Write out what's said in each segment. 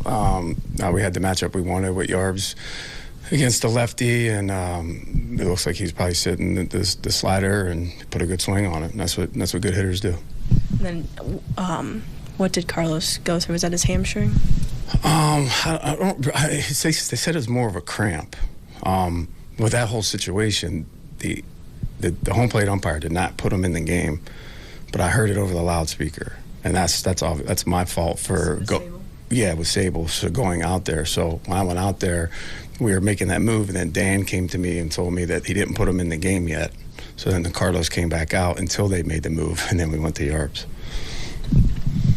We had the matchup we wanted with Yarbrough against the lefty, and it looks like he's probably sitting the slider and put a good swing on it. And that's what good hitters do. And then, what did Carlos go through? Was that his hamstring? They said it was more of a cramp. With that whole situation, the home plate umpire did not put him in the game, but I heard it over the loudspeaker, and that's my fault for with Sable, so going out there. So when I went out there, we were making that move, and then Dan came to me and told me that he didn't put him in the game yet. So then the Carlos came back out until they made the move, and then we went to Yarbrough.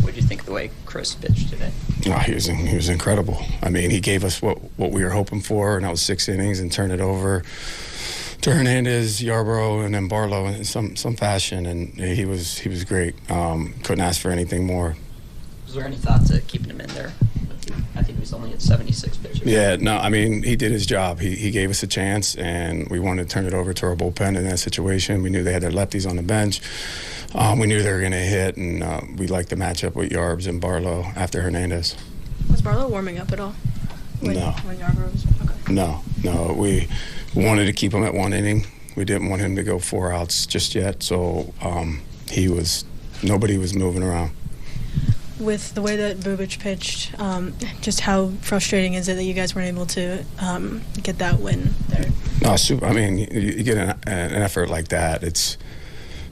What did you think of the way Kris pitched today? Oh, he was incredible. I mean, he gave us what we were hoping for, and that was 6 innings, and turned it over to Hernández, Yarbrough, and then Barlow in some fashion, and he was great. Couldn't ask for anything more. Was there any thought to keeping him in there? I think he was only at 76 pitches. Yeah, no, I mean, he did his job. He gave us a chance, and we wanted to turn it over to our bullpen in that situation. We knew they had their lefties on the bench. We knew they were going to hit, and we liked the matchup with Yarbrough and Barlow after Hernández. Was Barlow warming up at all? When Yarbrough was okay. No. We wanted to keep him at 1 inning. We didn't want him to go 4 outs just yet, so nobody was moving around. With the way that Bubic pitched, just how frustrating is it that you guys weren't able to get that win there? No, super. I mean, you get an effort like that,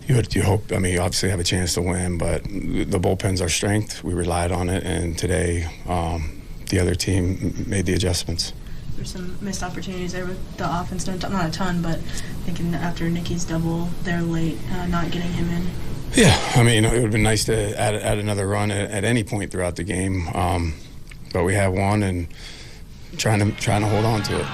you hope. I mean, you obviously have a chance to win, but the bullpen's our strength. We relied on it, and today the other team made the adjustments. There's some missed opportunities there with the offense, not a ton, but thinking after Nicky's double there late, not getting him in. Yeah, I mean, it would have been nice to add another run at any point throughout the game, but we have one, and trying to hold on to it.